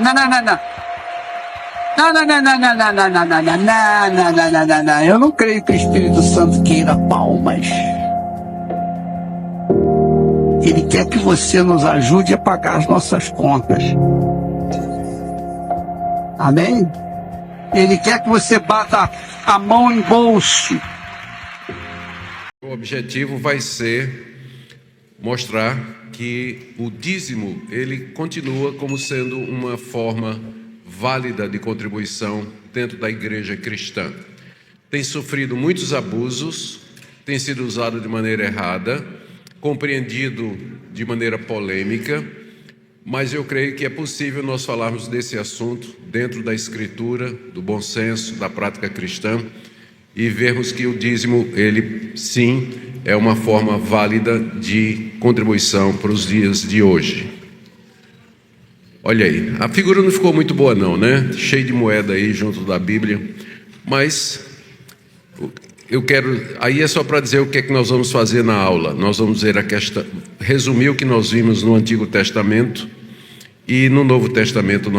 Não, não, não, não. Não, não, não, não, não, não, não, não, não, não, não, não, não, não, não. Eu não creio que o Espírito Santo queira palmas. Ele quer que você nos ajude a pagar as nossas contas. Amém? Ele quer que você bata a mão em bolso. O objetivo vai ser mostrar que o dízimo, ele continua como sendo uma forma válida de contribuição dentro da igreja cristã. Tem sofrido muitos abusos, tem sido usado de maneira errada, compreendido de maneira polêmica, mas eu creio que é possível nós falarmos desse assunto dentro da Escritura, do bom senso, da prática cristã, e vermos que o dízimo, ele sim, é uma forma válida de contribuição para os dias de hoje. Olha aí, a figura não ficou muito boa não, né? Cheio de moeda aí junto da Bíblia, mas eu quero, aí é só para dizer o que é que nós vamos fazer na aula. Nós vamos ver resumir o que nós vimos no Antigo Testamento, e no Novo Testamento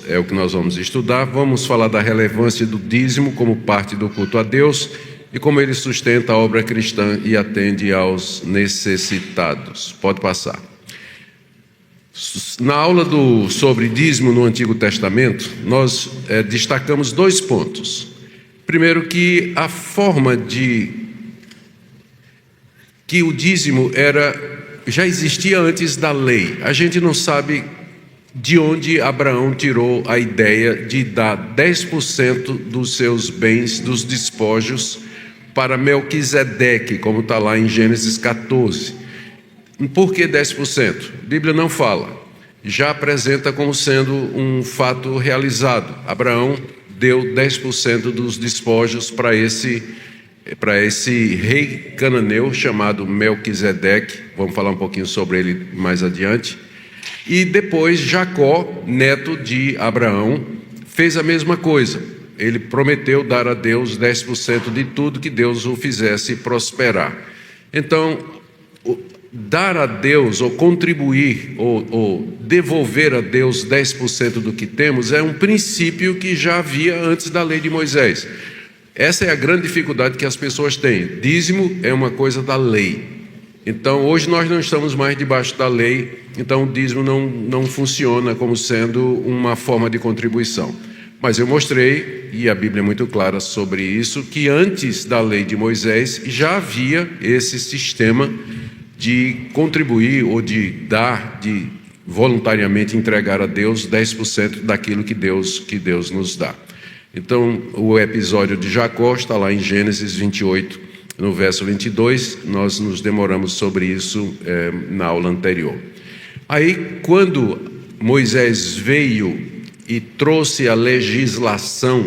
é o que nós vamos estudar. Vamos falar da relevância do dízimo como parte do culto a Deus e como ele sustenta a obra cristã e atende aos necessitados. Pode passar. Na aula sobre dízimo no Antigo Testamento, nós destacamos 2 pontos. Primeiro, que a forma que o dízimo já existia antes da lei. A gente não sabe de onde Abraão tirou a ideia de dar 10% dos seus bens, dos despojos, para Melquisedeque, como está lá em Gênesis 14. Por que 10%? A Bíblia não fala. Já apresenta como sendo um fato realizado. Abraão deu 10% dos despojos para esse rei cananeu chamado Melquisedeque. Vamos falar um pouquinho sobre ele mais adiante. E depois Jacó, neto de Abraão, fez a mesma coisa. Ele prometeu dar a Deus 10% de tudo que Deus o fizesse prosperar. Então, dar a Deus, ou contribuir, ou devolver a Deus 10% do que temos, é um princípio que já havia antes da lei de Moisés. Essa é a grande dificuldade que as pessoas têm. Dízimo é uma coisa da lei. Então, hoje nós não estamos mais debaixo da lei, então o dízimo não funciona como sendo uma forma de contribuição. Mas eu mostrei, e a Bíblia é muito clara sobre isso, que antes da lei de Moisés já havia esse sistema de contribuir ou de dar, de voluntariamente entregar a Deus 10% daquilo que Deus nos dá. Então, o episódio de Jacó está lá em Gênesis 28, no verso 22, nós nos demoramos sobre isso na aula anterior. Aí, quando Moisés veio e trouxe a legislação,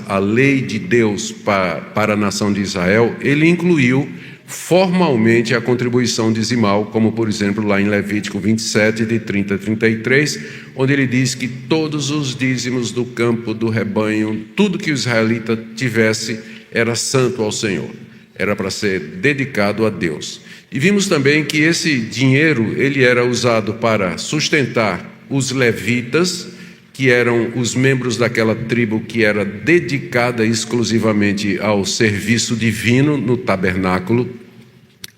a lei de Deus para a nação de Israel, ele incluiu formalmente a contribuição dizimal, como por exemplo lá em Levítico 27, de 30 a 33, onde ele diz que todos os dízimos do campo, do rebanho, tudo que o israelita tivesse era santo ao Senhor. Era para ser dedicado a Deus. E vimos também que esse dinheiro, ele era usado para sustentar os levitas, que eram os membros daquela tribo que era dedicada exclusivamente ao serviço divino no tabernáculo,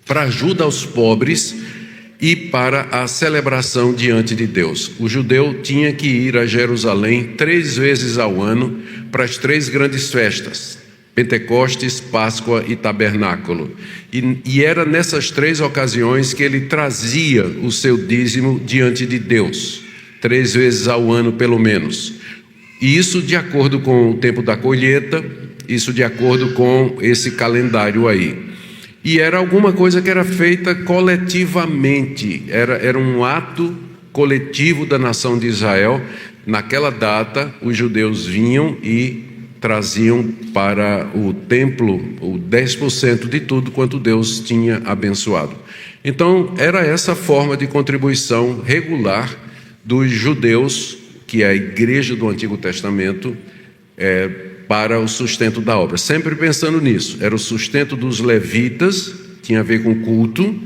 para ajuda aos pobres e para a celebração diante de Deus. O judeu tinha que ir a Jerusalém 3 vezes ao ano para as 3 grandes festas: Pentecostes, Páscoa e Tabernáculo. E era nessas 3 ocasiões que ele trazia o seu dízimo diante de Deus, 3 vezes ao ano pelo menos. E isso de acordo com o tempo da colheita, isso de acordo com esse calendário aí. E era alguma coisa que era feita coletivamente, era um ato coletivo da nação de Israel. Naquela data, os judeus vinham e traziam para o templo o 10% de tudo quanto Deus tinha abençoado. Então, era essa forma de contribuição regular dos judeus, que é a igreja do Antigo Testamento, para o sustento da obra. Sempre pensando nisso, era o sustento dos levitas, tinha a ver com culto,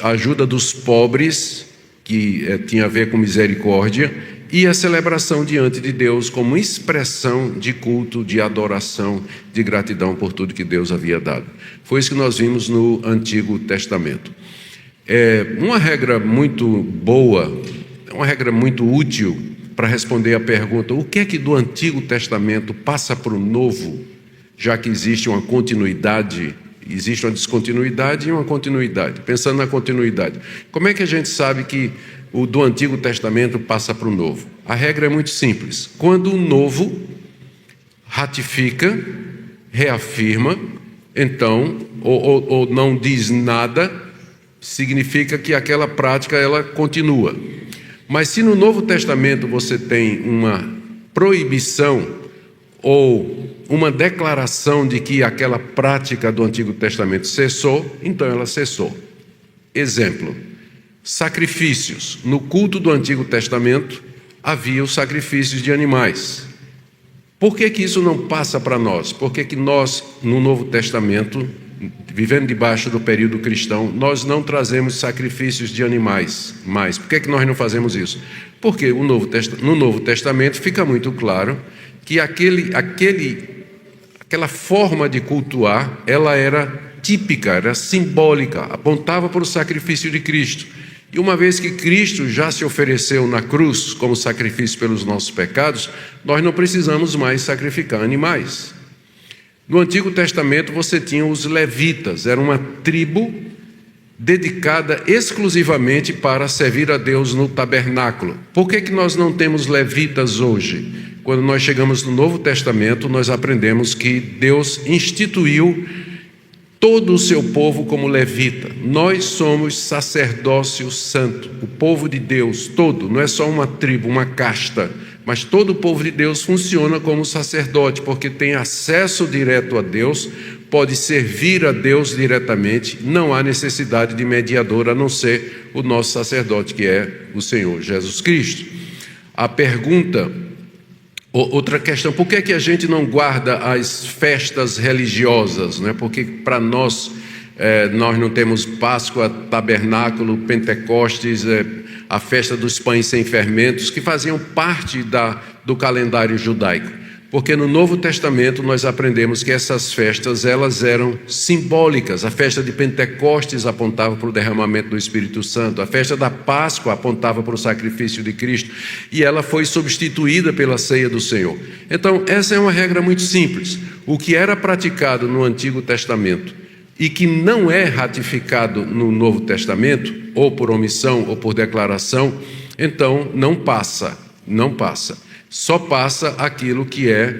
ajuda dos pobres, que tinha a ver com misericórdia, e a celebração diante de Deus como expressão de culto, de adoração, de gratidão por tudo que Deus havia dado. Foi isso que nós vimos no Antigo Testamento. Uma regra muito boa, uma regra muito útil para responder à pergunta: o que é que do Antigo Testamento passa para o Novo, já que existe uma continuidade, existe uma descontinuidade e uma continuidade. Pensando na continuidade, como é que a gente sabe que o do Antigo Testamento passa para o Novo? A regra é muito simples: quando o Novo ratifica, reafirma, então, ou não diz nada, significa que aquela prática ela continua. Mas se no Novo Testamento você tem uma proibição ou uma declaração de que aquela prática do Antigo Testamento cessou, então ela cessou. Exemplo: sacrifícios. No culto do Antigo Testamento havia os sacrifícios de animais. Por que que isso não passa para nós? Por que que nós, no Novo Testamento, vivendo debaixo do período cristão, nós não sacrifícios de animais mais? Por que que nós não fazemos isso? Porque no Novo Testamento fica muito claro que aquela forma de cultuar, ela era típica, era simbólica, apontava para o sacrifício de Cristo. E uma vez que Cristo já se ofereceu na cruz como sacrifício pelos nossos pecados, nós não precisamos mais sacrificar animais. No Antigo Testamento você tinha os levitas, era uma tribo dedicada exclusivamente para servir a Deus no tabernáculo. Por que que nós não temos levitas hoje? Quando nós chegamos no Novo Testamento, nós aprendemos que Deus instituiu todo o seu povo como levita. Nós somos sacerdócio santo, o povo de Deus todo, não é só uma tribo, uma casta, mas todo o povo de Deus funciona como sacerdote, porque tem acesso direto a Deus, pode servir a Deus diretamente, não há necessidade de mediador, a não ser o nosso sacerdote, que é o Senhor Jesus Cristo. A pergunta, outra questão: por que é que a gente não guarda as festas religiosas, né? Porque para nós, nós não temos Páscoa, Tabernáculo, Pentecostes, a festa dos pães sem fermentos, que faziam parte do calendário judaico. Porque no Novo Testamento nós aprendemos que essas festas, elas eram simbólicas. A festa de Pentecostes apontava para o derramamento do Espírito Santo, a festa da Páscoa apontava para o sacrifício de Cristo, e ela foi substituída pela ceia do Senhor. Então, essa é uma regra muito simples. O que era praticado no Antigo Testamento e que não é ratificado no Novo Testamento, ou por omissão ou por declaração, então não passa. Só passa aquilo que é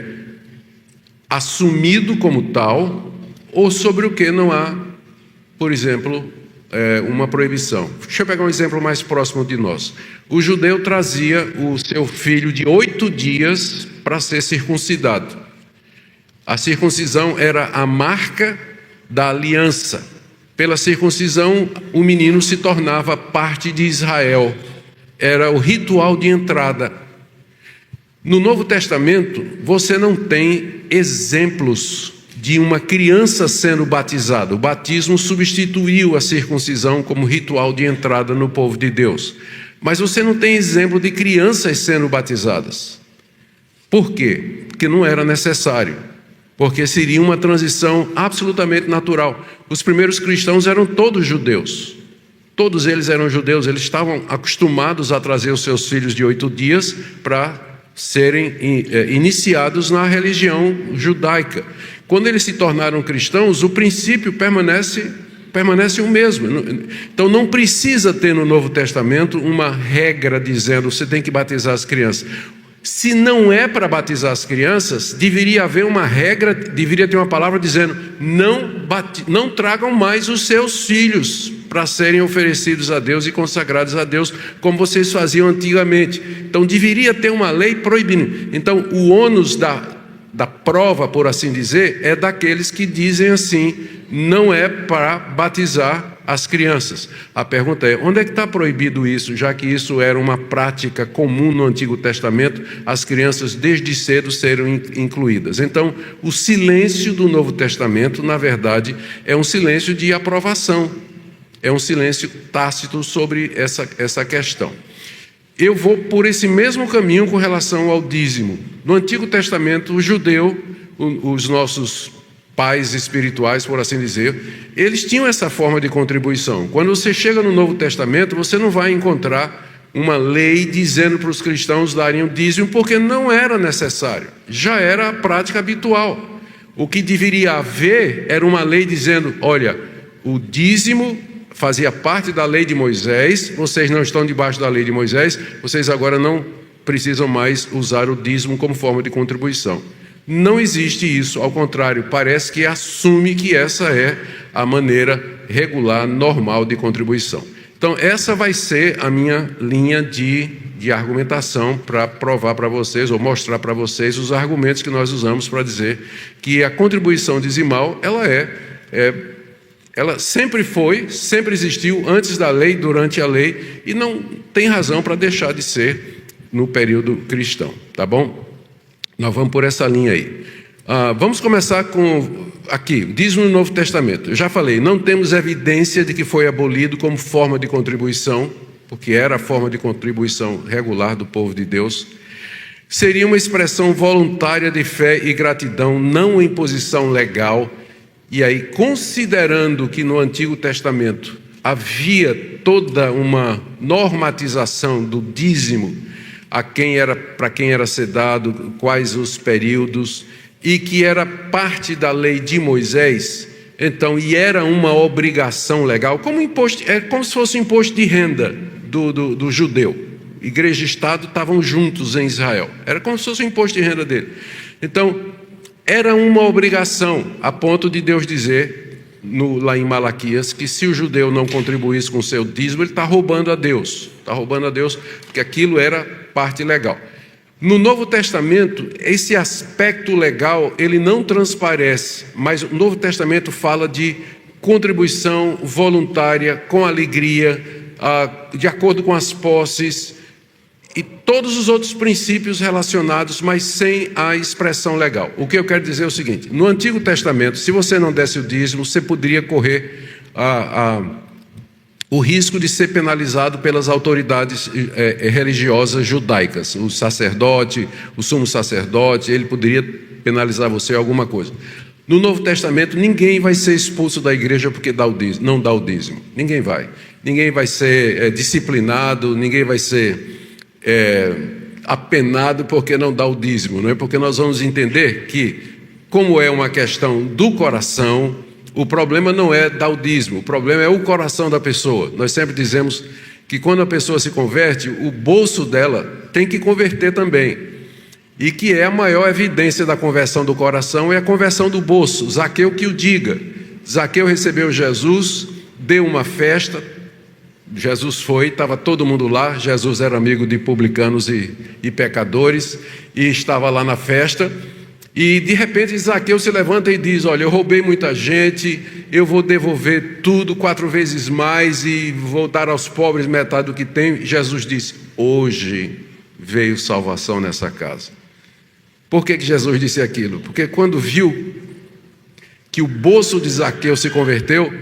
assumido como tal, ou sobre o que não há, por exemplo, uma proibição. Deixa eu pegar um exemplo mais próximo de nós. O judeu trazia o seu filho de 8 dias para ser circuncidado. A circuncisão era a marca da aliança. Pela circuncisão, o menino se tornava parte de Israel. Era o ritual de entrada. No Novo Testamento, você não tem exemplos de uma criança sendo batizada. O batismo substituiu a circuncisão como ritual de entrada no povo de Deus. Mas você não tem exemplo de crianças sendo batizadas. Por quê? Porque não era necessário. Porque seria uma transição absolutamente natural. Os primeiros cristãos eram todos judeus. Todos eles eram judeus. Eles estavam acostumados a trazer os seus filhos de 8 dias para serem iniciados na religião judaica. Quando eles se tornaram cristãos, o princípio permanece o mesmo. Então não precisa ter no Novo Testamento uma regra dizendo você tem que batizar as crianças. Se não é para batizar as crianças, deveria haver uma regra, deveria ter uma palavra dizendo não tragam mais os seus filhos para serem oferecidos a Deus e consagrados a Deus, como vocês faziam antigamente. Então deveria ter uma lei proibindo. Então o ônus da prova, por assim dizer, é daqueles que dizem assim: não é para batizar as crianças. A pergunta é: onde é que está proibido isso, já que isso era uma prática comum no Antigo Testamento, as crianças desde cedo serem incluídas? Então, o silêncio do Novo Testamento, na verdade, é um silêncio de aprovação, é um silêncio tácito sobre essa questão. eu vou por esse mesmo caminho com relação ao dízimo. No Antigo Testamento, o judeu, os nossos pais espirituais, por assim dizer, eles tinham essa forma de contribuição. Quando você chega no Novo Testamento, você não vai encontrar uma lei dizendo para os cristãos darem o dízimo, porque não era necessário, já era a prática habitual. O que deveria haver era uma lei dizendo, olha, o dízimo fazia parte da lei de Moisés, vocês não estão debaixo da lei de Moisés, vocês agora não precisam mais usar o dízimo como forma de contribuição. Não existe isso, ao contrário, parece que assume que essa é a maneira regular, normal de contribuição. Então, essa vai ser a minha linha de argumentação para provar para vocês, ou mostrar para vocês os argumentos que nós usamos para dizer que a contribuição dizimal, ela sempre foi, sempre existiu, antes da lei, durante a lei, e não tem razão para deixar de ser no período cristão, tá bom? Nós vamos por essa linha aí. Vamos começar com, aqui, dízimo no Novo Testamento. Eu já falei, não temos evidência de que foi abolido como forma de contribuição, porque era a forma de contribuição regular do povo de Deus. Seria uma expressão voluntária de fé e gratidão, não uma imposição legal. E aí, considerando que no Antigo Testamento havia toda uma normatização do dízimo, para quem era ser dado, quais os períodos, e que era parte da lei de Moisés, então, e era uma obrigação legal, como se fosse um imposto de renda do judeu. Igreja e Estado estavam juntos em Israel, era como se fosse um imposto de renda dele. Então, era uma obrigação, a ponto de Deus dizer, lá em Malaquias, que se o judeu não contribuísse com o seu dízimo, ele está roubando a Deus. Está roubando a Deus, porque aquilo era parte legal. No Novo Testamento, esse aspecto legal, ele não transparece, mas o Novo Testamento fala de contribuição voluntária, com alegria, de acordo com as posses, e todos os outros princípios relacionados, mas sem a expressão legal. O que eu quero dizer é o seguinte, no Antigo Testamento, se você não desse o dízimo, você poderia correr o risco de ser penalizado pelas autoridades religiosas judaicas. O sacerdote, o sumo sacerdote, ele poderia penalizar você alguma coisa. No Novo Testamento, ninguém vai ser expulso da igreja porque não dá o dízimo. Ninguém vai. Ninguém vai ser disciplinado, ninguém vai ser apenado porque não dá o dízimo, não é? Porque nós vamos entender que, como é uma questão do coração, o problema não é dar o dízimo, o problema é o coração da pessoa. Nós sempre dizemos que quando a pessoa se converte, o bolso dela tem que converter também. E que é a maior evidência da conversão do coração é a conversão do bolso. Zaqueu que o diga. Zaqueu recebeu Jesus, deu uma festa, Jesus foi, estava todo mundo lá, Jesus era amigo de publicanos e pecadores, e estava lá na festa, e de repente Zaqueu se levanta e diz, olha, eu roubei muita gente, eu vou devolver tudo 4 vezes mais, e vou dar aos pobres metade do que tem. Jesus disse, hoje veio salvação nessa casa. Por que Jesus disse aquilo? Porque quando viu que o bolso de Zaqueu se converteu,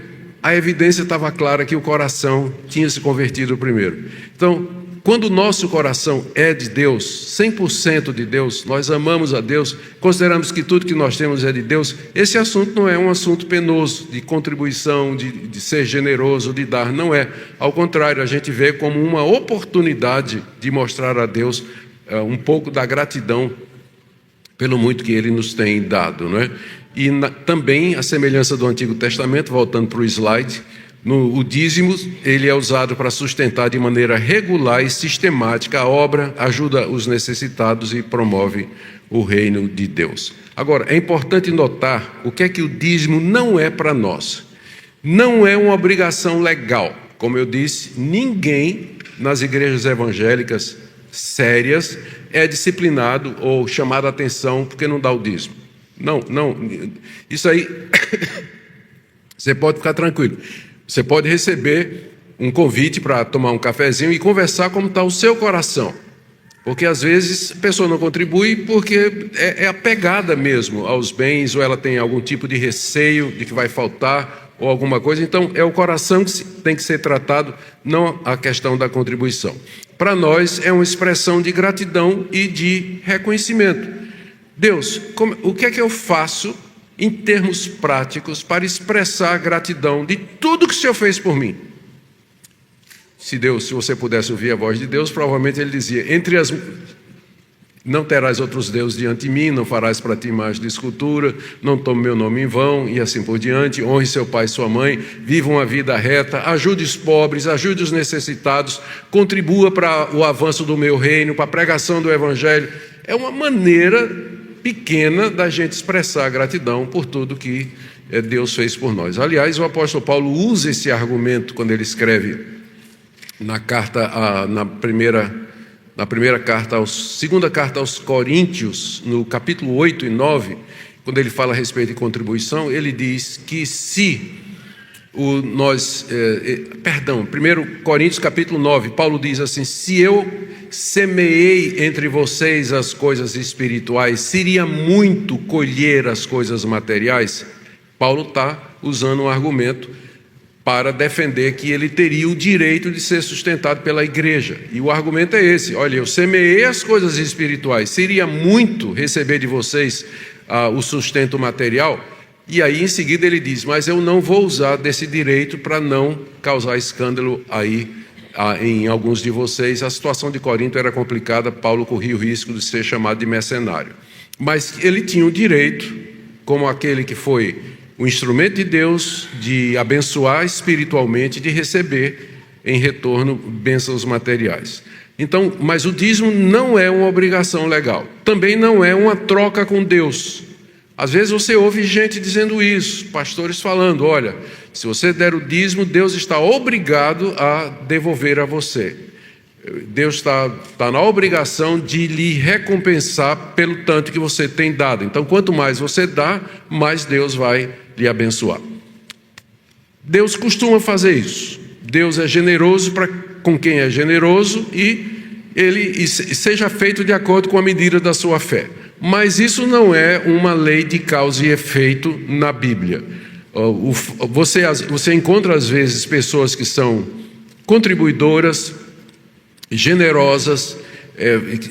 a evidência estava clara que o coração tinha se convertido primeiro. Então, quando o nosso coração é de Deus, 100% de Deus, nós amamos a Deus, consideramos que tudo que nós temos é de Deus, esse assunto não é um assunto penoso, de contribuição, de ser generoso, de dar, não é. Ao contrário, a gente vê como uma oportunidade de mostrar a Deus um pouco da gratidão pelo muito que Ele nos tem dado, não é? E também a semelhança do Antigo Testamento, voltando para o slide, o dízimo, ele é usado para sustentar de maneira regular e sistemática a obra, ajuda os necessitados e promove o reino de Deus. Agora, é importante notar o que é que o dízimo não é para nós. Não é uma obrigação legal. Como eu disse, ninguém nas igrejas evangélicas sérias é disciplinado ou chamado a atenção porque não dá o dízimo. Não, isso aí, você pode ficar tranquilo. Você pode receber um convite para tomar um cafezinho e conversar como está o seu coração. Porque às vezes a pessoa não contribui porque é apegada mesmo aos bens, ou ela tem algum tipo de receio de que vai faltar, ou alguma coisa. Então, é o coração que tem que ser tratado, não a questão da contribuição. Para nós, é uma expressão de gratidão e de reconhecimento. Deus, o que é que eu faço em termos práticos para expressar a gratidão de tudo que o Senhor fez por mim? Se você pudesse ouvir a voz de Deus, provavelmente ele dizia: não terás outros deuses diante de mim, não farás para ti imagem de escultura, não tome meu nome em vão, e assim por diante. Honre seu pai e sua mãe, viva uma vida reta, ajude os pobres, ajude os necessitados, contribua para o avanço do meu reino, para a pregação do evangelho. É uma maneira pequena da gente expressar gratidão por tudo que Deus fez por nós. Aliás, o apóstolo Paulo usa esse argumento quando ele escreve na segunda carta aos Coríntios, no capítulo 8 e 9, quando ele fala a respeito de contribuição, ele diz que se 1 Coríntios capítulo 9, Paulo diz assim: se eu semeei entre vocês as coisas espirituais, seria muito colher as coisas materiais. Paulo está usando um argumento para defender que ele teria o direito de ser sustentado pela igreja. E o argumento é esse: olha, eu semeei as coisas espirituais, seria muito receber de vocês o sustento material. E aí em seguida ele diz: mas eu não vou usar desse direito para não causar escândalo aí em alguns de vocês. A situação de Corinto era complicada, Paulo corria o risco de ser chamado de mercenário. Mas ele tinha o direito, como aquele que foi o instrumento de Deus, de abençoar espiritualmente, de receber em retorno bênçãos materiais. Então, mas o dízimo não é uma obrigação legal, também não é uma troca com Deus. Às vezes você ouve gente dizendo isso, pastores falando: olha, se você der o dízimo, Deus está obrigado a devolver a você. Deus está na obrigação de lhe recompensar pelo tanto que você tem dado. Então, quanto mais você dá, mais Deus vai lhe abençoar. Deus costuma fazer isso. Deus é generoso com quem é generoso, e seja feito de acordo com a medida da sua fé. Mas isso não é uma lei de causa e efeito na Bíblia. Você encontra às vezes pessoas que são contribuidoras, generosas,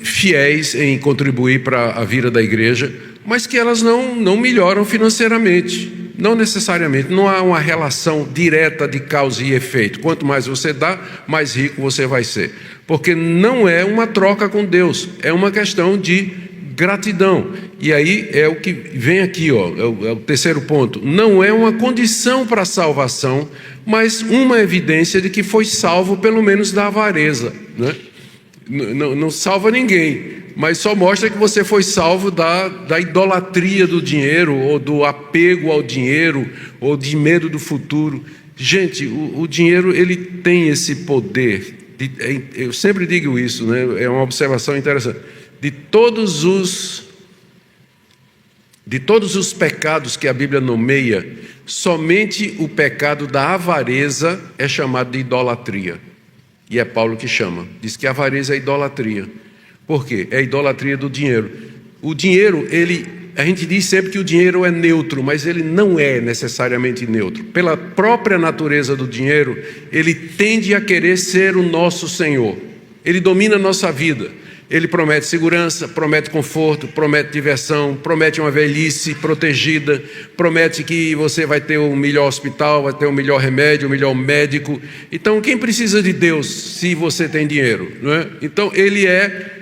fiéis em contribuir para a vida da igreja, mas que elas não melhoram financeiramente. Não necessariamente, não há uma relação direta de causa e efeito. Quanto mais você dá, mais rico você vai ser. Porque não é uma troca com Deus, é uma questão de gratidão. E aí é o que vem aqui, é o terceiro ponto. Não é uma condição para a salvação, mas uma evidência de que foi salvo pelo menos da avareza, né? Não salva ninguém, mas só mostra que você foi salvo da idolatria do dinheiro, ou do apego ao dinheiro, ou de medo do futuro. Gente, o dinheiro, ele tem esse poder, eu sempre digo isso, né? É uma observação interessante. De todos os pecados que a Bíblia nomeia, somente o pecado da avareza é chamado de idolatria. E é Paulo que chama, diz que a avareza é idolatria. Por quê? É a idolatria do dinheiro. O dinheiro, a gente diz sempre que o dinheiro é neutro, mas ele não é necessariamente neutro. Pela própria natureza do dinheiro, ele tende a querer ser o nosso Senhor. Ele domina a nossa vida. Ele promete segurança, promete conforto, promete diversão, promete uma velhice protegida, promete que você vai ter o melhor hospital, vai ter o melhor remédio, o melhor médico. Então, quem precisa de Deus se você tem dinheiro, não é? Então, ele é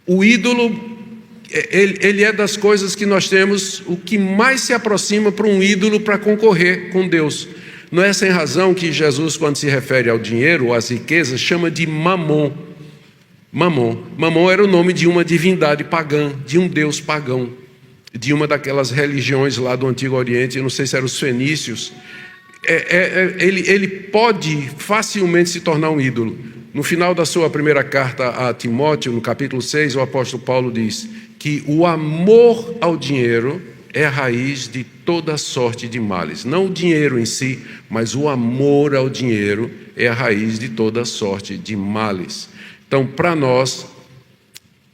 o ídolo, ele é das coisas que nós temos, o que mais se aproxima para um ídolo para concorrer com Deus. Não é sem razão que Jesus, quando se refere ao dinheiro ou às riquezas, chama de mamon. Mamon era o nome de uma divindade pagã, de um deus pagão, de uma daquelas religiões lá do Antigo Oriente, eu não sei se eram os fenícios. Ele pode facilmente se tornar um ídolo. No final da sua primeira carta a Timóteo, no capítulo 6, o apóstolo Paulo diz que o amor ao dinheiro é a raiz de toda sorte de males. Não o dinheiro em si, mas o amor ao dinheiro é a raiz de toda sorte de males. Então, para nós,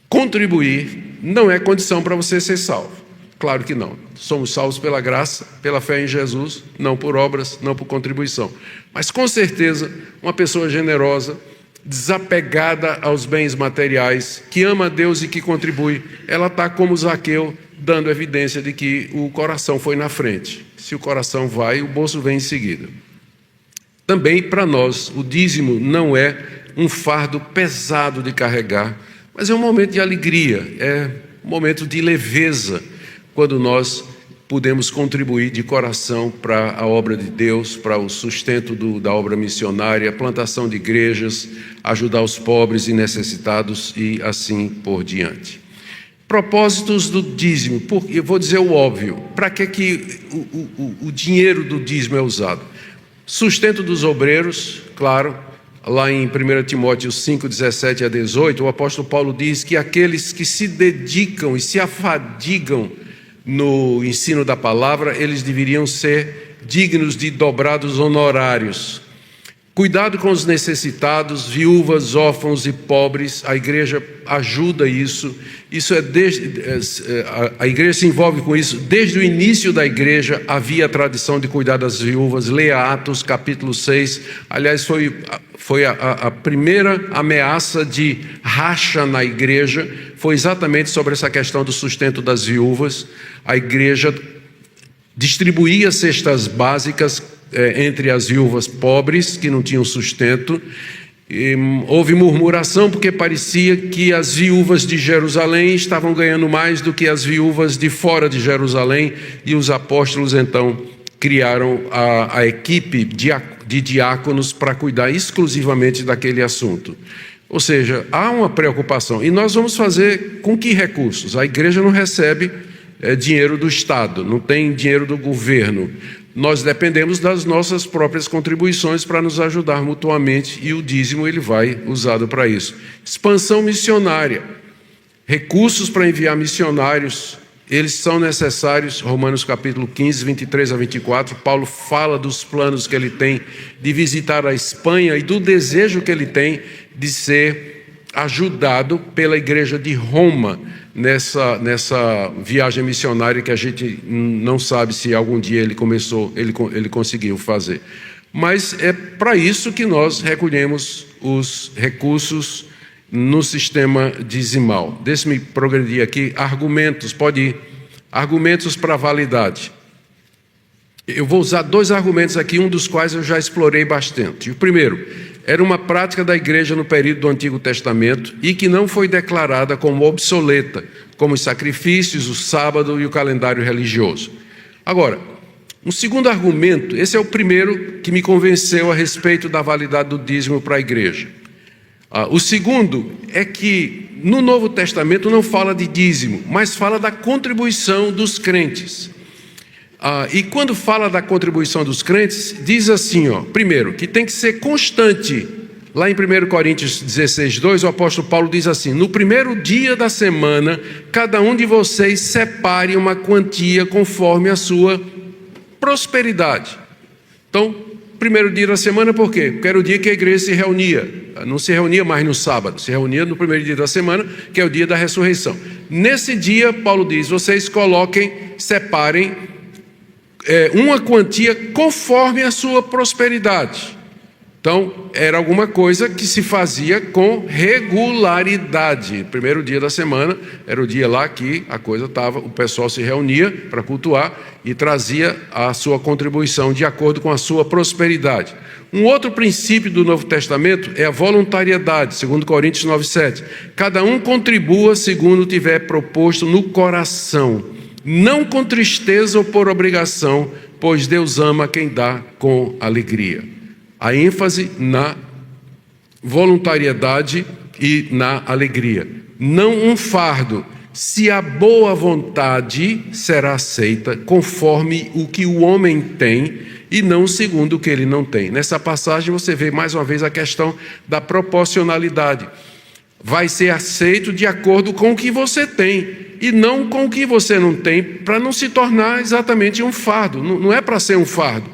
contribuir não é condição para você ser salvo. Claro que não. Somos salvos pela graça, pela fé em Jesus, não por obras, não por contribuição. Mas com certeza, uma pessoa generosa, desapegada aos bens materiais, que ama a Deus e que contribui, ela está como Zaqueu, dando evidência de que o coração foi na frente. Se o coração vai, o bolso vem em seguida. Também para nós, o dízimo não é um fardo pesado de carregar, mas é um momento de alegria, é um momento de leveza, quando nós podemos contribuir de coração para a obra de Deus, para o sustento da obra missionária, a plantação de igrejas, ajudar os pobres e necessitados e assim por diante. Propósitos do dízimo. Eu vou dizer o óbvio. Para que o dinheiro do dízimo é usado? Sustento dos obreiros, claro. Lá em 1 Timóteo 5, 17 a 18, o apóstolo Paulo diz que aqueles que se dedicam e se afadigam no ensino da palavra, eles deveriam ser dignos de dobrados honorários. Cuidado com os necessitados, viúvas, órfãos e pobres, a igreja ajuda isso. A igreja se envolve com isso. Desde o início da igreja havia a tradição de cuidar das viúvas. Leia Atos capítulo 6. Aliás, foi a primeira ameaça de racha na igreja, foi exatamente sobre essa questão do sustento das viúvas. A igreja distribuía cestas básicas entre as viúvas pobres que não tinham sustento. E houve murmuração porque parecia que as viúvas de Jerusalém estavam ganhando mais do que as viúvas de fora de Jerusalém, e os apóstolos então criaram a equipe de diáconos para cuidar exclusivamente daquele assunto. Ou seja, há uma preocupação. E nós vamos fazer com que recursos? A igreja não recebe dinheiro do Estado, não tem dinheiro do governo. Nós dependemos das nossas próprias contribuições para nos ajudar mutuamente, e o dízimo ele vai usado para isso. Expansão missionária, recursos para enviar missionários, eles são necessários. Romanos capítulo 15, 23 a 24, Paulo fala dos planos que ele tem de visitar a Espanha e do desejo que ele tem de ser ajudado pela igreja de Roma nessa viagem missionária que a gente não sabe se algum dia ele conseguiu fazer. Mas é para isso que nós recolhemos os recursos no sistema dizimal. Deixe-me progredir aqui. Argumentos, pode ir. Argumentos para validade. Eu vou usar 2 argumentos aqui, um dos quais eu já explorei bastante. O primeiro, era uma prática da igreja no período do Antigo Testamento e que não foi declarada como obsoleta, como os sacrifícios, o sábado e o calendário religioso. Agora, um segundo argumento, esse é o primeiro que me convenceu a respeito da validade do dízimo para a igreja. O segundo é que no Novo Testamento não fala de dízimo, mas fala da contribuição dos crentes. E quando fala da contribuição dos crentes, diz assim, primeiro, que tem que ser constante. Lá em 1 Coríntios 16, 2, o apóstolo Paulo diz assim: no primeiro dia da semana, cada um de vocês separe uma quantia conforme a sua prosperidade. Então, primeiro dia da semana, por quê? Porque era o dia que a igreja se reunia. Não se reunia mais no sábado, se reunia no primeiro dia da semana, que é o dia da ressurreição. Nesse dia, Paulo diz, vocês separem uma quantia conforme a sua prosperidade. Então, era alguma coisa que se fazia com regularidade. Primeiro dia da semana era o dia lá que a coisa estava, o pessoal se reunia para cultuar e trazia a sua contribuição de acordo com a sua prosperidade. Um outro princípio do Novo Testamento é a voluntariedade, 2 Coríntios 9:7. Cada um contribua segundo tiver proposto no coração, não com tristeza ou por obrigação, pois Deus ama quem dá com alegria. A ênfase na voluntariedade e na alegria. Não um fardo, se a boa vontade será aceita conforme o que o homem tem e não segundo o que ele não tem. Nessa passagem você vê mais uma vez a questão da proporcionalidade. Vai ser aceito de acordo com o que você tem e não com o que você não tem, para não se tornar exatamente um fardo. Não é para ser um fardo,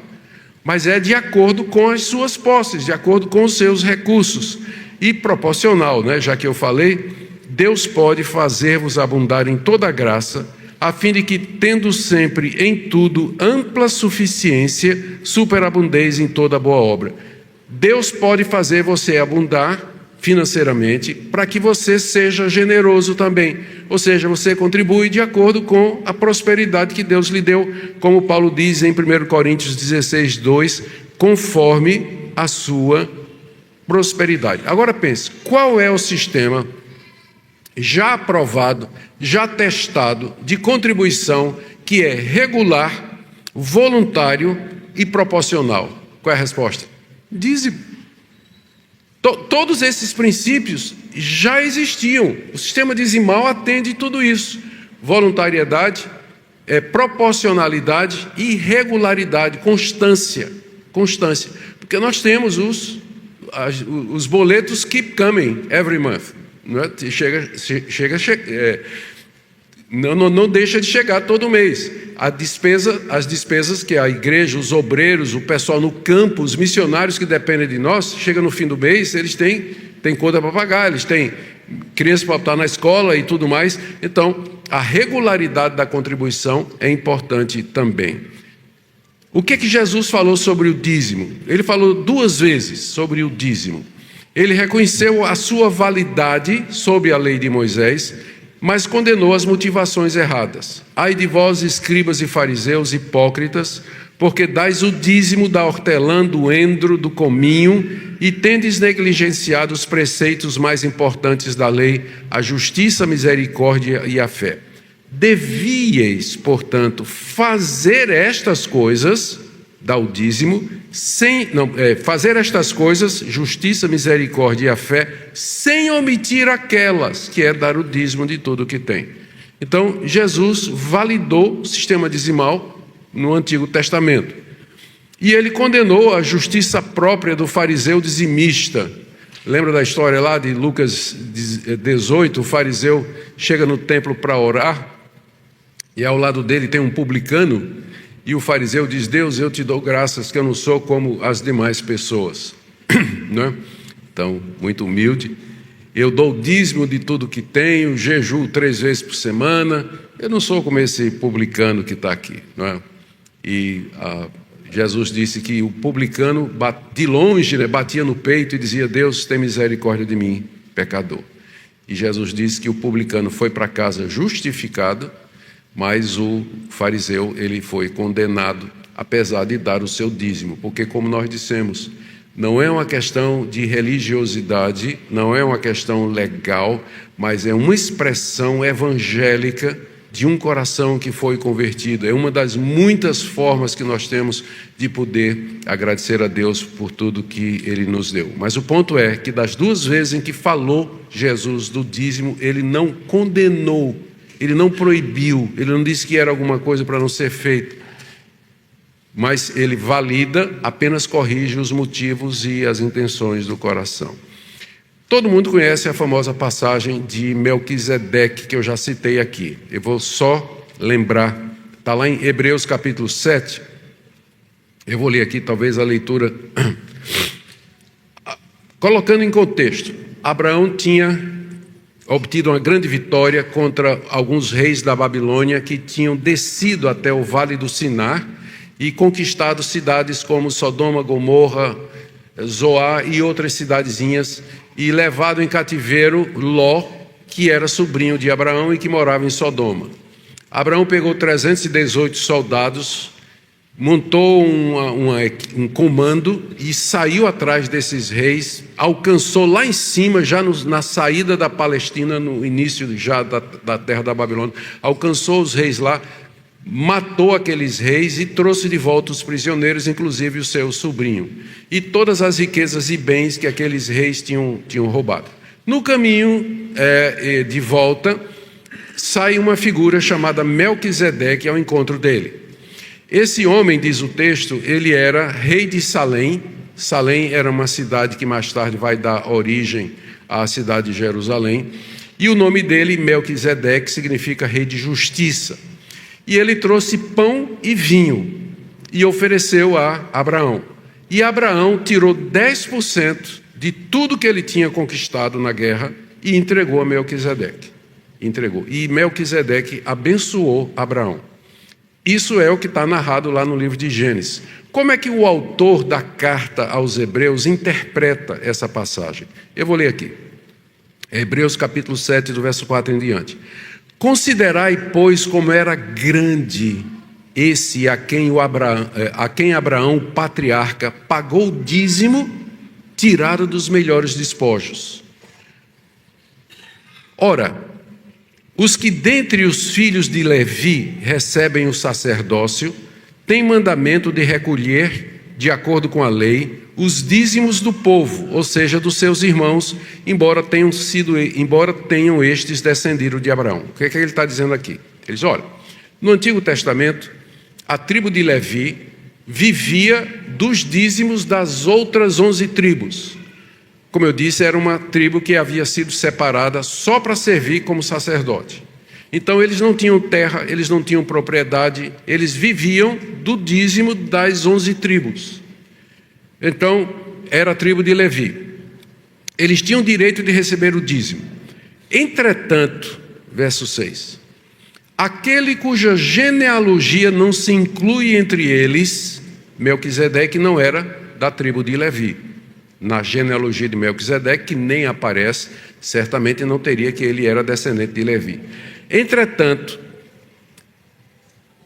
mas é de acordo com as suas posses, de acordo com os seus recursos. E proporcional, já que eu falei, Deus pode fazer-vos abundar em toda graça, a fim de que, tendo sempre em tudo ampla suficiência, superabundeis em toda boa obra. Deus pode fazer você abundar financeiramente para que você seja generoso também. Ou seja, você contribui de acordo com a prosperidade que Deus lhe deu, como Paulo diz em 1 Coríntios 16, 2, conforme a sua prosperidade. Agora pense, qual é o sistema já aprovado, já testado, de contribuição que é regular, voluntário e proporcional? Qual é a resposta? Dízimo. Todos esses princípios já existiam. O sistema dizimal atende tudo isso. Voluntariedade, proporcionalidade e regularidade, constância. Constância. Porque nós temos os boletos keep coming every month. Não é? Não deixa de chegar todo mês. As despesas que a igreja, os obreiros, o pessoal no campo, os missionários que dependem de nós, chega no fim do mês, eles têm conta para pagar, eles têm crianças para estar na escola e tudo mais. Então, a regularidade da contribuição é importante também. O que Jesus falou sobre o dízimo? Ele falou 2 vezes sobre o dízimo. Ele reconheceu a sua validade sob a lei de Moisés, mas condenou as motivações erradas. Ai de vós, escribas e fariseus hipócritas, porque dais o dízimo da hortelã, do endro, do cominho, e tendes negligenciado os preceitos mais importantes da lei, a justiça, a misericórdia e a fé. Devíeis, portanto, fazer estas coisas, dar o dízimo, fazer estas coisas, justiça, misericórdia e a fé, sem omitir aquelas, que é dar o dízimo de tudo o que tem. Então, Jesus validou o sistema dizimal no Antigo Testamento. E ele condenou a justiça própria do fariseu dizimista. Lembra da história lá de Lucas 18? O fariseu chega no templo para orar, e ao lado dele tem um publicano, e o fariseu diz: Deus, eu te dou graças que eu não sou como as demais pessoas. Não é? Então, muito humilde. Eu dou o dízimo de tudo que tenho, jejuo 3 vezes por semana. Eu não sou como esse publicano que está aqui. Não é? E Jesus disse que o publicano, de longe, batia no peito e dizia: Deus, tem misericórdia de mim, pecador. E Jesus disse que o publicano foi para casa justificado, mas o fariseu, ele foi condenado, apesar de dar o seu dízimo. Porque, como nós dissemos, não é uma questão de religiosidade, não é uma questão legal, mas é uma expressão evangélica de um coração que foi convertido. É uma das muitas formas que nós temos de poder agradecer a Deus por tudo que Ele nos deu. Mas o ponto é que das 2 vezes em que falou Jesus do dízimo, Ele não condenou, Ele não proibiu, Ele não disse que era alguma coisa para não ser feito, mas Ele valida, apenas corrige os motivos e as intenções do coração. Todo mundo conhece a famosa passagem de Melquisedeque, que eu já citei aqui. Eu vou só lembrar, está lá em Hebreus capítulo 7. Eu vou ler aqui talvez a leitura. Colocando em contexto, Abraão tinha obtido uma grande vitória contra alguns reis da Babilônia que tinham descido até o Vale do Sinar e conquistado cidades como Sodoma, Gomorra, Zoar e outras cidadezinhas, e levado em cativeiro Ló, que era sobrinho de Abraão e que morava em Sodoma. Abraão pegou 318 soldados, montou um comando e saiu atrás desses reis, alcançou lá em cima, já na saída da Palestina, no início já da terra da Babilônia, alcançou os reis lá, matou aqueles reis e trouxe de volta os prisioneiros, inclusive o seu sobrinho, e todas as riquezas e bens que aqueles reis tinham roubado. No caminho de volta, sai uma figura chamada Melquisedeque ao encontro dele. Esse homem, diz o texto, ele era rei de Salém. Salém era uma cidade que mais tarde vai dar origem à cidade de Jerusalém, e o nome dele, Melquisedeque, significa rei de justiça. E ele trouxe pão e vinho e ofereceu a Abraão. E Abraão tirou 10% de tudo que ele tinha conquistado na guerra e entregou a Melquisedeque. entregou. E Melquisedeque abençoou Abraão. Isso é o que está narrado lá no livro de Gênesis. Como é que o autor da carta aos Hebreus interpreta essa passagem? Eu vou ler aqui. Hebreus capítulo 7, do verso 4 em diante. Considerai, pois, como era grande esse a quem Abraão, o patriarca, pagou o dízimo, tirado dos melhores despojos. Ora, os que dentre os filhos de Levi recebem o sacerdócio, têm mandamento de recolher, de acordo com a lei, os dízimos do povo, ou seja, dos seus irmãos, embora tenham estes descendido de Abraão. O que é que ele está dizendo aqui? Ele diz, olha, no Antigo Testamento, a tribo de Levi vivia dos dízimos das outras 11 tribos. Como eu disse, era uma tribo que havia sido separada só para servir como sacerdote. Então eles não tinham terra, eles não tinham propriedade, eles viviam do dízimo das 11 tribos. Então, era a tribo de Levi. Eles tinham direito de receber o dízimo. Entretanto, verso 6, aquele cuja genealogia não se inclui entre eles, Melquisedeque não era da tribo de Levi. Na genealogia de Melquisedeque, que nem aparece, certamente não teria que ele era descendente de Levi. Entretanto,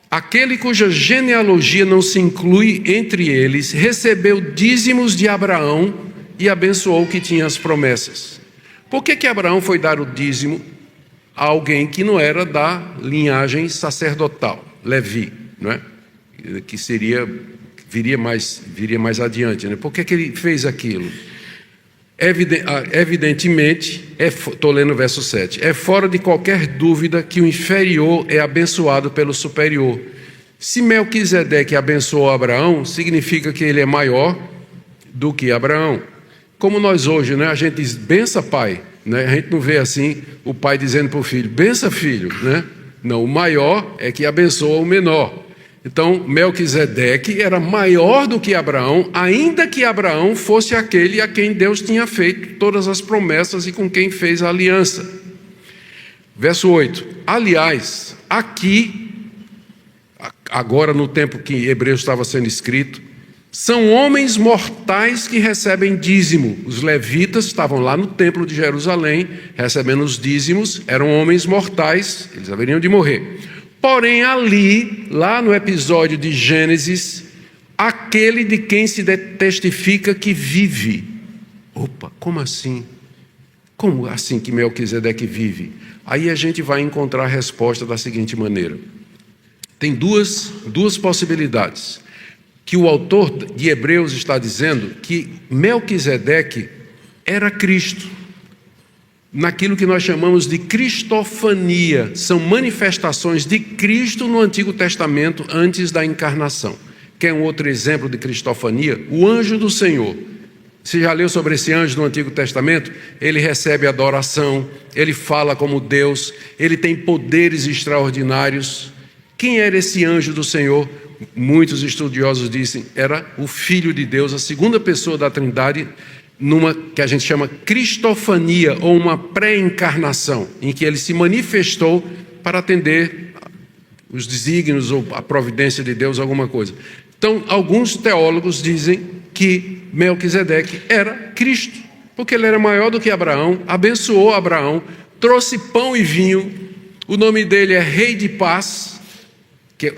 aquele cuja genealogia não se inclui entre eles, recebeu dízimos de Abraão e abençoou o que tinha as promessas. Por que Abraão foi dar o dízimo a alguém que não era da linhagem sacerdotal, Levi, não é? Que viria mais adiante, né? Por que ele fez aquilo? Evidentemente, estou lendo o verso 7, é fora de qualquer dúvida que o inferior é abençoado pelo superior. Se Melquisedeque abençoou Abraão, significa que ele é maior do que Abraão. Como nós hoje, né? A gente diz, bença pai, né? A gente não vê assim o pai dizendo para o filho, bença filho, né? Não, o maior é que abençoa o menor. Então, Melquisedeque era maior do que Abraão, ainda que Abraão fosse aquele a quem Deus tinha feito todas as promessas e com quem fez a aliança. Verso 8. Aliás, aqui, agora no tempo que Hebreus estava sendo escrito, são homens mortais que recebem dízimo. Os levitas estavam lá no templo de Jerusalém, recebendo os dízimos, eram homens mortais, eles haveriam de morrer. Porém, ali, lá no episódio de Gênesis, aquele de quem se testifica que vive. Opa, como assim? Como assim que Melquisedeque vive? Aí a gente vai encontrar a resposta da seguinte maneira. Tem duas possibilidades. Que o autor de Hebreus está dizendo que Melquisedeque era Cristo. Naquilo que nós chamamos de cristofania, são manifestações de Cristo no Antigo Testamento antes da encarnação. Quer um outro exemplo de cristofania? O anjo do Senhor. Você já leu sobre esse anjo no Antigo Testamento? Ele recebe adoração, ele fala como Deus, ele tem poderes extraordinários. Quem era esse anjo do Senhor? Muitos estudiosos dizem, era o Filho de Deus, a segunda pessoa da Trindade, numa que a gente chama cristofania, ou uma pré-encarnação, em que ele se manifestou para atender os desígnios ou a providência de Deus, alguma coisa. Então, alguns teólogos dizem que Melquisedeque era Cristo, porque ele era maior do que Abraão, abençoou Abraão, trouxe pão e vinho, o nome dele é Rei de Paz, que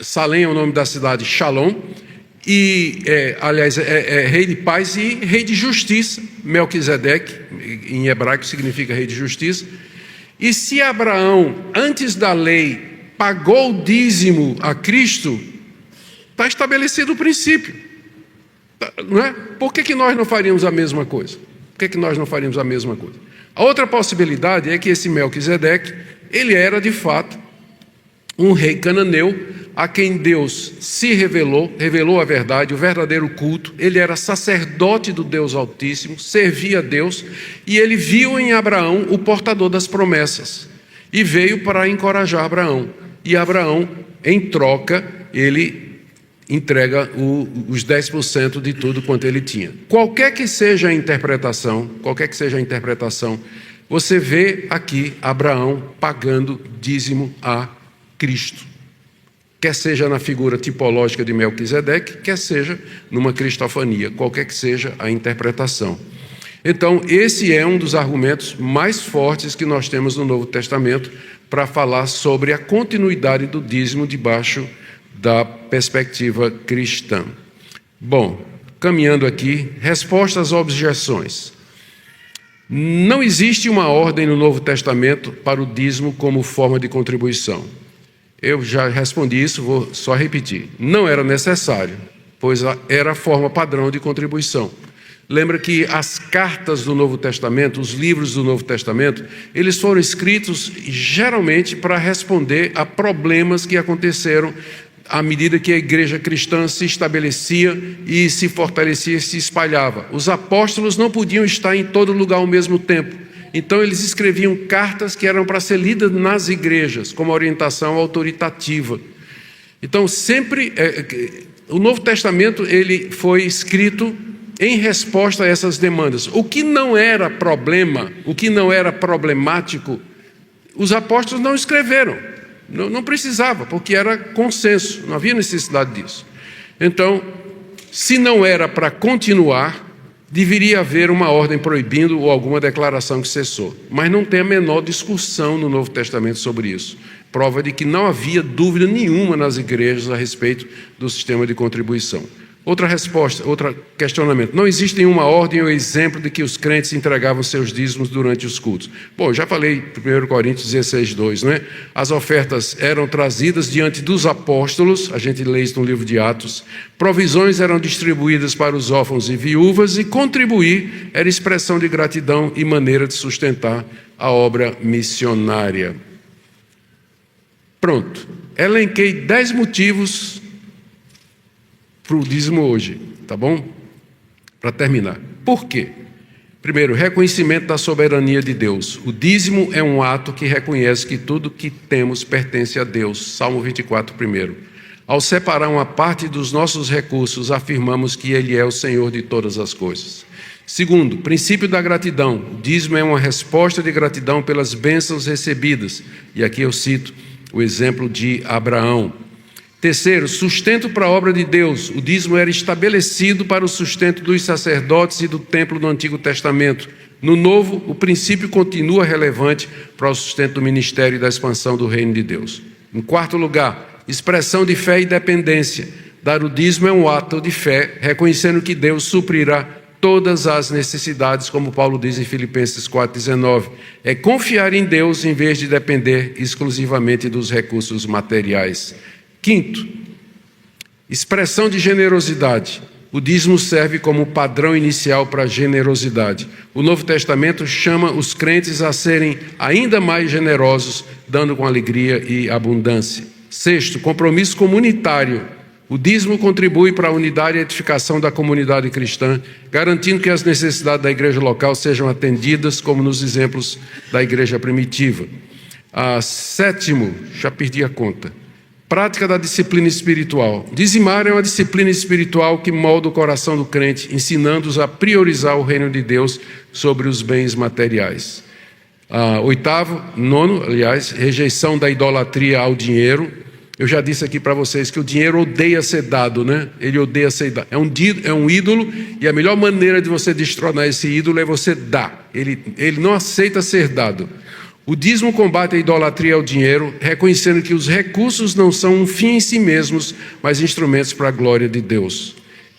Salém é o nome da cidade, Shalom, e, aliás, é Rei de Paz e Rei de Justiça. Melquisedeque, em hebraico, significa Rei de Justiça. E se Abraão, antes da lei, pagou o dízimo a Cristo, está estabelecido o princípio. Não é? Por que nós não faríamos a mesma coisa? Por que nós não faríamos a mesma coisa? A outra possibilidade é que esse Melquisedeque, ele era, de fato, um rei cananeu, a quem Deus se revelou a verdade, o verdadeiro culto. Ele era sacerdote do Deus Altíssimo, servia a Deus, e ele viu em Abraão o portador das promessas, e veio para encorajar Abraão. E Abraão, em troca, ele entrega os 10% de tudo quanto ele tinha. Qualquer que seja a interpretação, você vê aqui Abraão pagando dízimo a Cristo. Quer seja na figura tipológica de Melquisedeque, quer seja numa cristofania, qualquer que seja a interpretação. Então, esse é um dos argumentos mais fortes que nós temos no Novo Testamento para falar sobre a continuidade do dízimo debaixo da perspectiva cristã. Bom, caminhando aqui, resposta às objeções. Não existe uma ordem no Novo Testamento para o dízimo como forma de contribuição. Eu já respondi isso, vou só repetir. Não era necessário, pois era a forma padrão de contribuição. Lembra que as cartas do Novo Testamento, os livros do Novo Testamento, eles foram escritos geralmente para responder a problemas que aconteceram à medida que a igreja cristã se estabelecia e se fortalecia e se espalhava. Os apóstolos não podiam estar em todo lugar ao mesmo tempo. Então eles escreviam cartas que eram para ser lidas nas igrejas, como orientação autoritativa. Então sempre, o Novo Testamento ele foi escrito em resposta a essas demandas. O que não era problema, o que não era problemático, os apóstolos não escreveram. Não precisava, porque era consenso, não havia necessidade disso. Então, se não era para continuar, deveria haver uma ordem proibindo ou alguma declaração que cessou. Mas não tem a menor discussão no Novo Testamento sobre isso. Prova de que não havia dúvida nenhuma nas igrejas a respeito do sistema de contribuição. Outra resposta, outro questionamento. Não existe nenhuma ordem ou exemplo de que os crentes entregavam seus dízimos durante os cultos. Bom, já falei em 1 Coríntios 16, 2, né? As ofertas eram trazidas diante dos apóstolos, a gente lê isso no livro de Atos. Provisões eram distribuídas para os órfãos e viúvas e contribuir era expressão de gratidão e maneira de sustentar a obra missionária. Pronto. Elenquei 10 motivos para o dízimo hoje, tá bom? Para terminar. Por quê? Primeiro, reconhecimento da soberania de Deus. O dízimo é um ato que reconhece que tudo que temos pertence a Deus. Salmo 24, primeiro. Ao separar uma parte dos nossos recursos, afirmamos que Ele é o Senhor de todas as coisas. Segundo, princípio da gratidão. O dízimo é uma resposta de gratidão pelas bênçãos recebidas. E aqui eu cito o exemplo de Abraão. Terceiro, sustento para a obra de Deus. O dízimo era estabelecido para o sustento dos sacerdotes e do templo do Antigo Testamento. No Novo, o princípio continua relevante para o sustento do ministério e da expansão do reino de Deus. Em quarto lugar, expressão de fé e dependência. Dar o dízimo é um ato de fé, reconhecendo que Deus suprirá todas as necessidades, como Paulo diz em Filipenses 4,19. É confiar em Deus em vez de depender exclusivamente dos recursos materiais. Quinto, expressão de generosidade. O dízimo serve como padrão inicial para a generosidade. O Novo Testamento chama os crentes a serem ainda mais generosos, dando com alegria e abundância. Sexto, compromisso comunitário. O dízimo contribui para a unidade e edificação da comunidade cristã, garantindo que as necessidades da igreja local sejam atendidas, como nos exemplos da igreja primitiva. Sétimo, já perdi a conta. Prática da disciplina espiritual. Dizimar é uma disciplina espiritual que molda o coração do crente, ensinando-os a priorizar o reino de Deus sobre os bens materiais. Oitavo, nono, aliás, rejeição da idolatria ao dinheiro. Eu já disse aqui para vocês que o dinheiro odeia ser dado, né? Ele odeia ser dado. É um ídolo e a melhor maneira de você destronar esse ídolo é você dar. Ele não aceita ser dado. O dízimo combate a idolatria ao dinheiro, reconhecendo que os recursos não são um fim em si mesmos, mas instrumentos para a glória de Deus.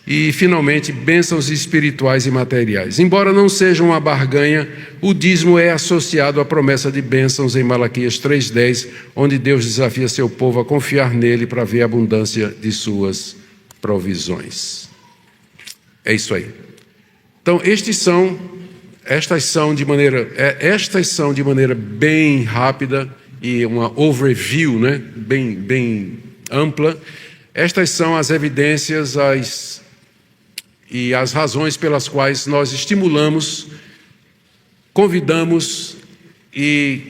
E, finalmente, bênçãos espirituais e materiais. Embora não seja uma barganha, o dízimo é associado à promessa de bênçãos em Malaquias 3,10, onde Deus desafia seu povo a confiar nele para ver a abundância de suas provisões. É isso aí. Então, estas são de maneira bem rápida e uma overview, né? bem ampla. Estas são as evidências e as razões pelas quais nós estimulamos, convidamos e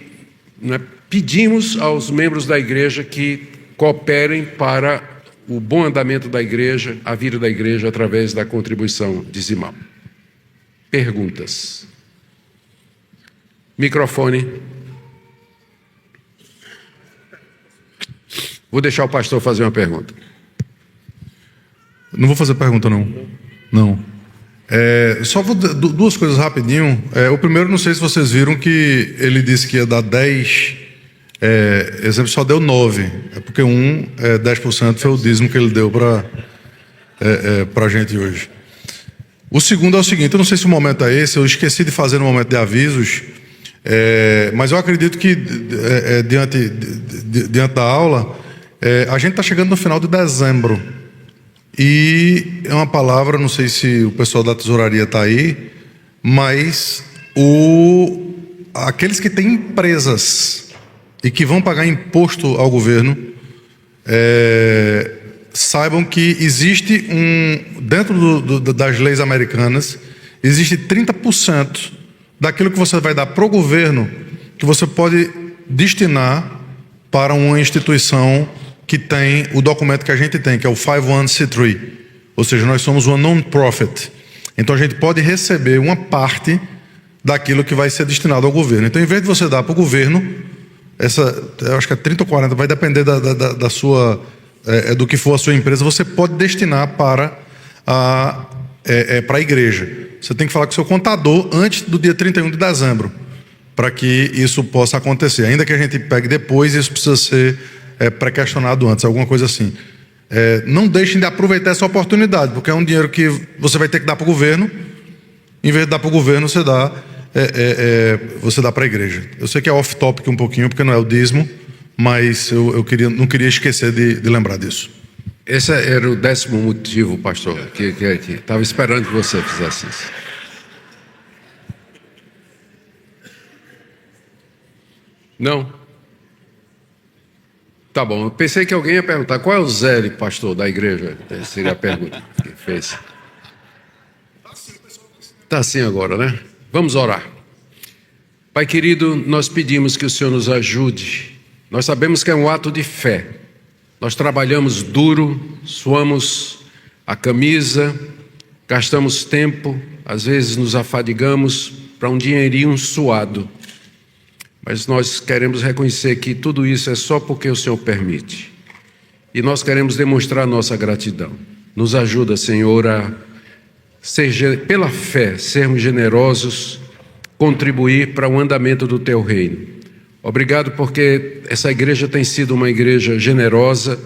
pedimos aos membros da igreja que cooperem para o bom andamento da igreja, a vida da igreja através da contribuição dizimal. Perguntas. Microfone. Vou deixar o pastor fazer uma pergunta. Não vou fazer pergunta, não. Não. Só vou duas coisas rapidinho. O primeiro, não sei se vocês viram que ele disse que ia dar 10, exemplo, só deu 9. É porque 10% foi o dízimo que ele deu para a gente hoje. O segundo é o seguinte, eu não sei se o momento é esse, eu esqueci de fazer no momento de avisos, mas eu acredito que diante da aula, a gente está chegando no final de dezembro. E é uma palavra, não sei se o pessoal da tesouraria está aí, mas aqueles que têm empresas e que vão pagar imposto ao governo, saibam que existe dentro das leis americanas, existe 30% daquilo que você vai dar para o governo que você pode destinar para uma instituição que tem o documento que a gente tem, que é o 501c3, ou seja, nós somos uma non-profit. Então a gente pode receber uma parte daquilo que vai ser destinado ao governo. Então, em vez de você dar para o governo, eu acho que é 30 ou 40, vai depender da sua, do que for a sua empresa, você pode destinar para a igreja. Você tem que falar com o seu contador antes do dia 31 de dezembro, para que isso possa acontecer. Ainda que a gente pegue depois, isso precisa ser pré-questionado antes, alguma coisa assim. Não deixem de aproveitar essa oportunidade, porque é um dinheiro que você vai ter que dar para o governo. Em vez de dar para o governo, você dá para a igreja. Eu sei que é off-topic um pouquinho, porque não é o dízimo, mas eu não queria esquecer de lembrar disso. Esse era o 10º motivo, pastor, que estava esperando que você fizesse isso. Não? Tá bom, eu pensei que alguém ia perguntar, qual é o Zé, pastor, da igreja? Essa seria a pergunta que fez. Está assim agora, né? Vamos orar. Pai querido, nós pedimos que o Senhor nos ajude. Nós sabemos que é um ato de fé. Nós trabalhamos duro, suamos a camisa, gastamos tempo, às vezes nos afadigamos para um dinheirinho suado. Mas nós queremos reconhecer que tudo isso é só porque o Senhor permite. E nós queremos demonstrar nossa gratidão. Nos ajuda, Senhor, a pela fé, sermos generosos, contribuir para o andamento do Teu reino. Obrigado porque essa igreja tem sido uma igreja generosa,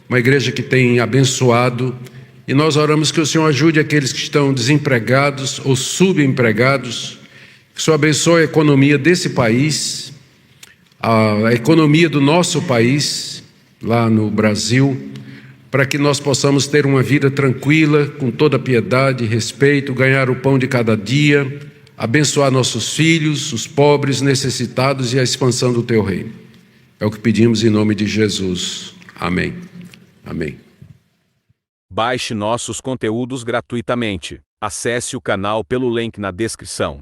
uma igreja que tem abençoado, e nós oramos que o Senhor ajude aqueles que estão desempregados ou subempregados, que o Senhor abençoe a economia desse país, a economia do nosso país, lá no Brasil, para que nós possamos ter uma vida tranquila, com toda piedade e respeito, ganhar o pão de cada dia, abençoar nossos filhos, os pobres, necessitados e a expansão do Teu reino. É o que pedimos em nome de Jesus. Amém. Amém. Baixe nossos conteúdos gratuitamente. Acesse o canal pelo link na descrição.